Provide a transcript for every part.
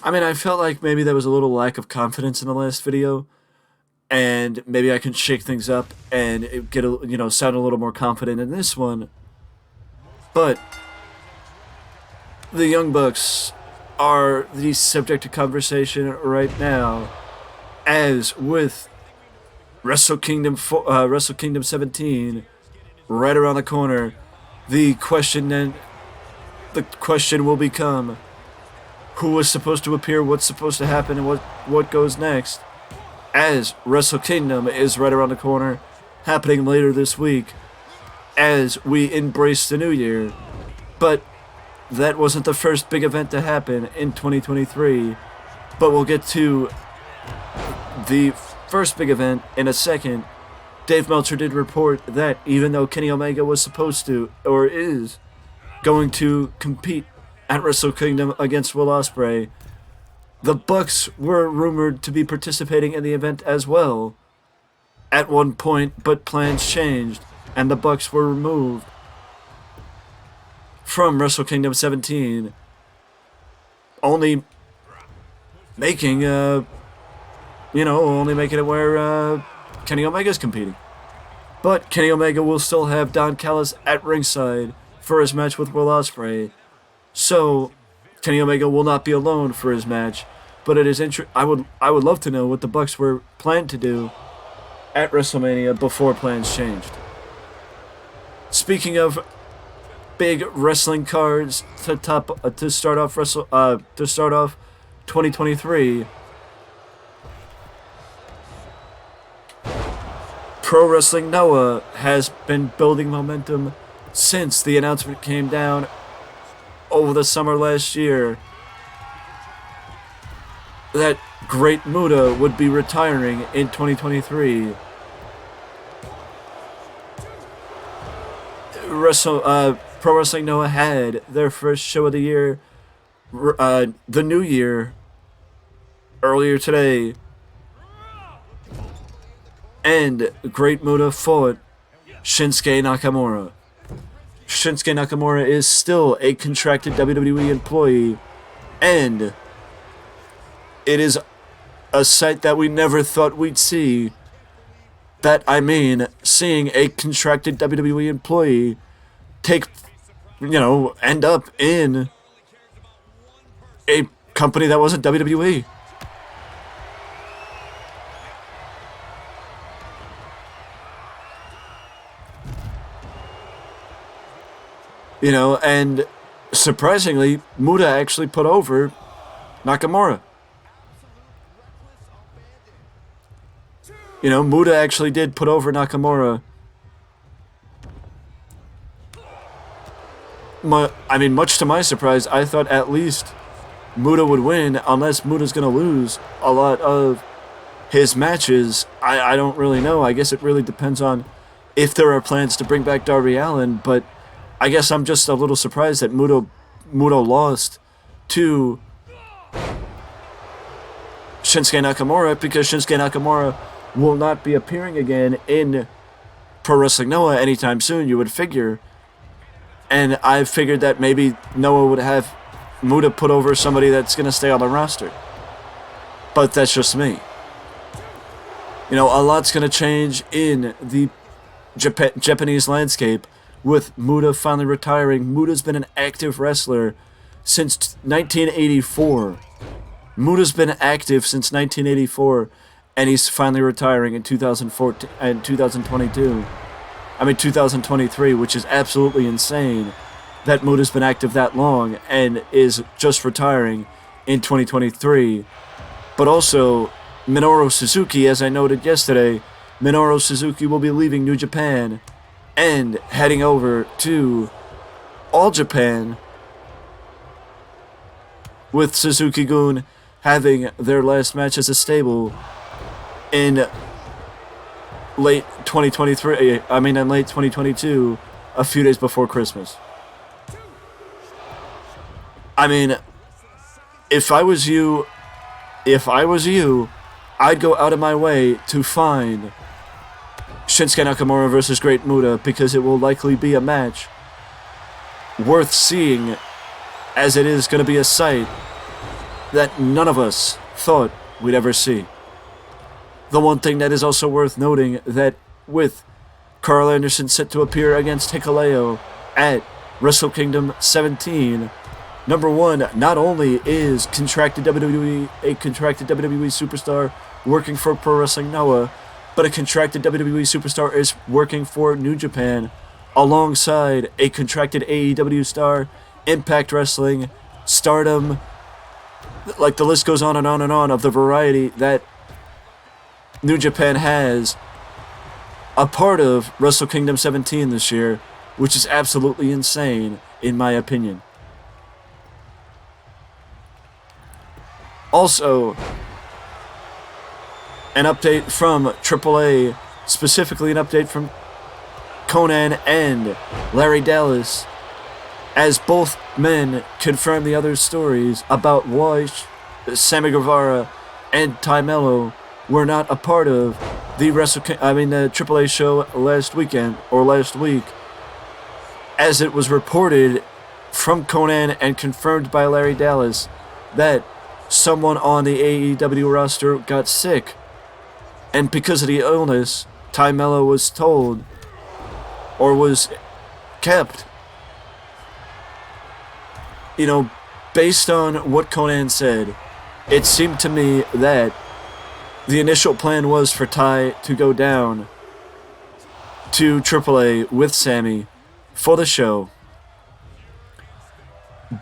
I mean, I felt like maybe there was a little lack of confidence in the last video, and maybe I can shake things up and get sound a little more confident in this one. But the Young Bucks are the subject of conversation right now, as with Wrestle Kingdom 17 right around the corner. The question will become who was supposed to appear, what's supposed to happen, and what goes next. As Wrestle Kingdom is right around the corner, happening later this week, as we embrace the new year. But that wasn't the first big event to happen in 2023. But we'll get to the first big event in a second. Dave Meltzer did report that even though Kenny Omega was supposed to, or is, going to compete at Wrestle Kingdom against Will Ospreay, the Bucks were rumored to be participating in the event as well at one point, but plans changed, and the Bucks were removed from Wrestle Kingdom 17, only making it where Kenny Omega's competing. But Kenny Omega will still have Don Callis at ringside for his match with Will Ospreay, so Kenny Omega will not be alone for his match. But it is I would love to know what the Bucks were planned to do at WrestleMania before plans changed. Speaking of big wrestling cards to start off 2023, Pro Wrestling Noah has been building momentum since the announcement came down over the summer last year that Great Muta would be retiring in 2023. Pro Wrestling Noah had their first show of the year, the new year, earlier today, and Great Muta fought Shinsuke Nakamura. Shinsuke Nakamura is still a contracted WWE employee, and it is a sight that we never thought we'd see. Seeing a contracted WWE employee end up in a company that wasn't WWE. And surprisingly, Muta actually put over Nakamura. Muta actually did put over Nakamura. Much to my surprise, I thought at least Muta would win, unless Muta's going to lose a lot of his matches. I don't really know. I guess it really depends on if there are plans to bring back Darby Allin, but I guess I'm just a little surprised that Muta lost to Shinsuke Nakamura, because Shinsuke Nakamura will not be appearing again in Pro Wrestling Noah anytime soon, you would figure. And I figured that maybe Noah would have Muta put over somebody that's going to stay on the roster. But that's just me. A lot's going to change in the Japanese landscape with Muta finally retiring. Muta's been an active wrestler since 1984. Muta's been active since 1984, and he's finally retiring in 2014 and 2023, which is absolutely insane that Muta's been active that long and is just retiring in 2023. But also, Minoru Suzuki, as I noted yesterday, Minoru Suzuki will be leaving New Japan and heading over to All Japan, with Suzuki-gun having their last match as a stable in late 2022, a few days before Christmas. If I was you, I'd go out of my way to find Shinsuke Nakamura versus Great Muta, because it will likely be a match worth seeing, as it is going to be a sight that none of us thought we'd ever see. The one thing that is also worth noting that with Carl Anderson set to appear against Hikuleo at Wrestle Kingdom 17, number one, not only is a contracted WWE superstar working for Pro Wrestling Noah, but a contracted WWE superstar is working for New Japan alongside a contracted AEW star, Impact Wrestling, Stardom, like the list goes on and on and on of the variety that New Japan has a part of Wrestle Kingdom 17 this year, which is absolutely insane in my opinion. Also, an update from AAA, specifically an update from Conan and Larry Dallas, as both men confirm the other's stories about why Sammy Guevara and Ty Mello were not a part of the AAA show last week, as it was reported from Conan and confirmed by Larry Dallas that someone on the AEW roster got sick, and because of the illness, Ty Mello was told or was kept. You know, based on what Conan said, it seemed to me that the initial plan was for Ty to go down to AAA with Sammy for the show,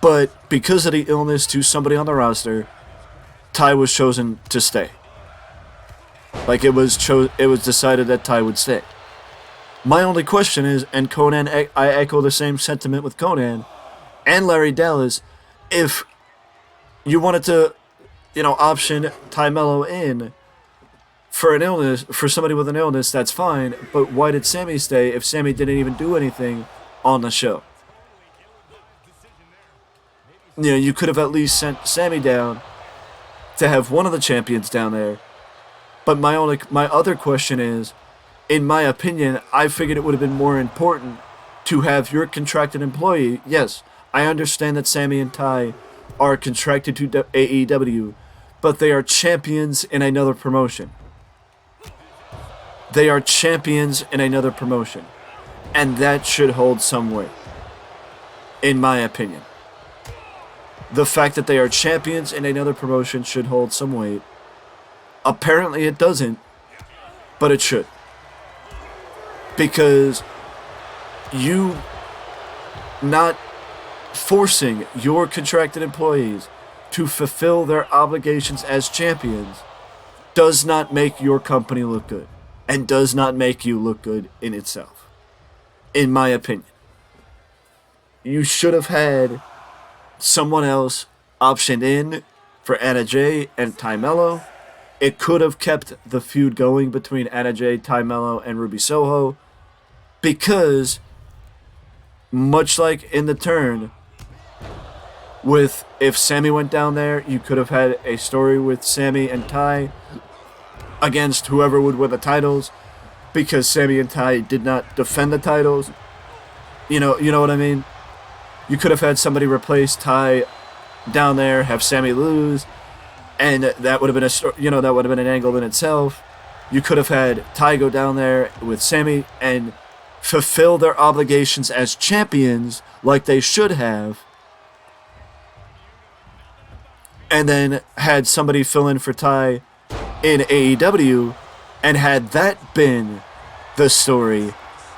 but because of the illness to somebody on the roster, Ty was chosen to stay. Like it was decided that Ty would stay. My only question is, and Conan, I echo the same sentiment with Conan and Larry Dallas, if you wanted to, option Ty Mello in for an illness, for somebody with an illness, that's fine, but why did Sammy stay if Sammy didn't even do anything on the show? You could have at least sent Sammy down to have one of the champions down there. But my other question is, in my opinion, I figured it would have been more important to have your contracted employee. Yes, I understand that Sammy and Ty are contracted to AEW, but they are champions in another promotion. They are champions in another promotion, and that should hold some weight, in my opinion. The fact that they are champions in another promotion should hold some weight. Apparently it doesn't, but it should. Because you not forcing your contracted employees to fulfill their obligations as champions does not make your company look good, and does not make you look good in itself, in my opinion. You should have had someone else optioned in for Anna Jay and Ty Mello. It could have kept the feud going between Anna Jay, Ty Mello, and Ruby Soho, because much like in the turn, with if Sammy went down there, you could have had a story with Sammy and Ty against whoever would win the titles, because Sammy and Ty did not defend the titles. You know what I mean? You could have had somebody replace Ty down there, have Sammy lose, and that would have been that would have been an angle in itself. You could have had Ty go down there with Sammy and fulfill their obligations as champions like they should have, and then had somebody fill in for Ty in AEW, and had that been the story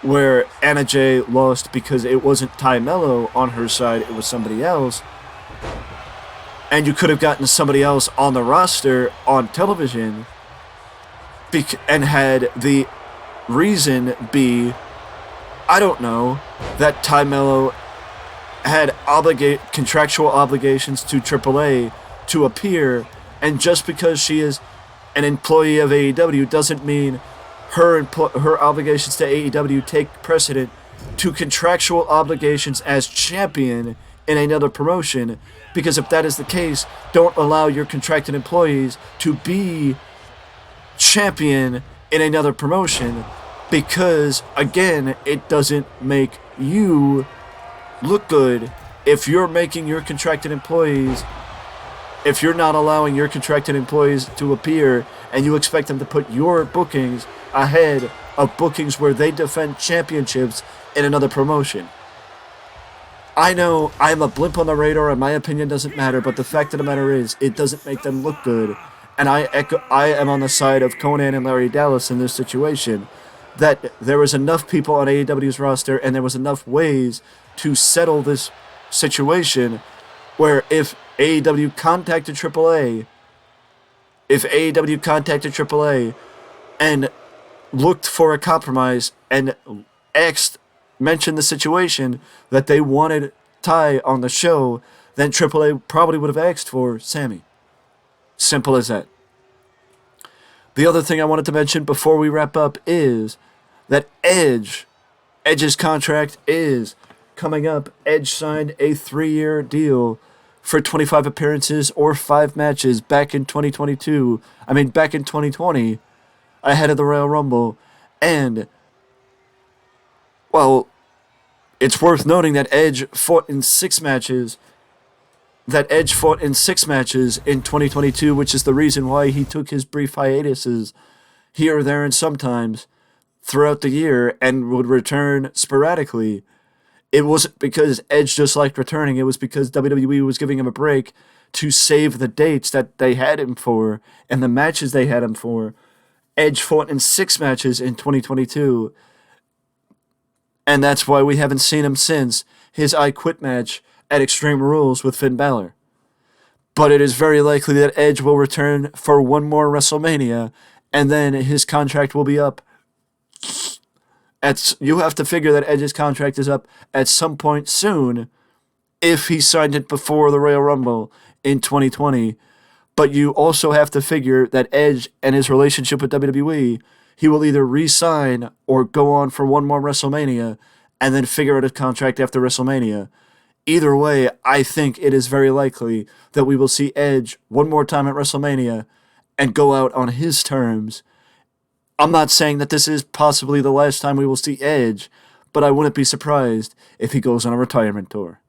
where Anna Jay lost because it wasn't Ty Mello on her side, it was somebody else, and you could have gotten somebody else on the roster on television and had the reason be, I don't know, that Ty Mello had contractual obligations to AAA to appear, and just because she is an employee of AEW doesn't mean her obligations to AEW take precedent to contractual obligations as champion in another promotion, because if that is the case, don't allow your contracted employees to be champion in another promotion, because again, it doesn't make you look good if you're making your contracted employees, if you're not allowing your contracted employees to appear and you expect them to put your bookings ahead of bookings where they defend championships in another promotion. I know I'm a blimp on the radar and my opinion doesn't matter, but the fact of the matter is it doesn't make them look good. And I am on the side of Conan and Larry Dallas in this situation, that there was enough people on AEW's roster and there was enough ways to settle this situation where if AEW contacted AAA, and looked for a compromise and mentioned the situation that they wanted Ty on the show, then AAA probably would have asked for Sammy. Simple as that. The other thing I wanted to mention before we wrap up is that Edge's contract is coming up. Edge signed a 3-year deal for 25 appearances or 5 matches back in 2020, ahead of the Royal Rumble. And, well, it's worth noting that Edge fought in 6 matches in 2022, which is the reason why he took his brief hiatuses here, there, and sometimes throughout the year and would return sporadically. It wasn't because Edge just liked returning. It was because WWE was giving him a break to save the dates that they had him for and the matches they had him for. Edge fought in 6 matches in 2022, and that's why we haven't seen him since his I Quit match at Extreme Rules with Finn Balor. But it is very likely that Edge will return for one more WrestleMania, and then his contract will be up. You have to figure that Edge's contract is up at some point soon if he signed it before the Royal Rumble in 2020. But you also have to figure that Edge and his relationship with WWE, he will either re-sign or go on for one more WrestleMania and then figure out a contract after WrestleMania. Either way, I think it is very likely that we will see Edge one more time at WrestleMania and go out on his terms. I'm not saying that this is possibly the last time we will see Edge, but I wouldn't be surprised if he goes on a retirement tour.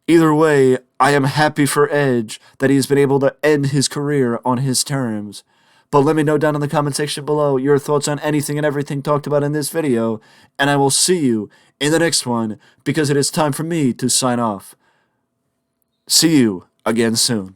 Either way, I am happy for Edge that he's been able to end his career on his terms. But let me know down in the comment section below your thoughts on anything and everything talked about in this video, and I will see you in the next one because it is time for me to sign off. See you again soon.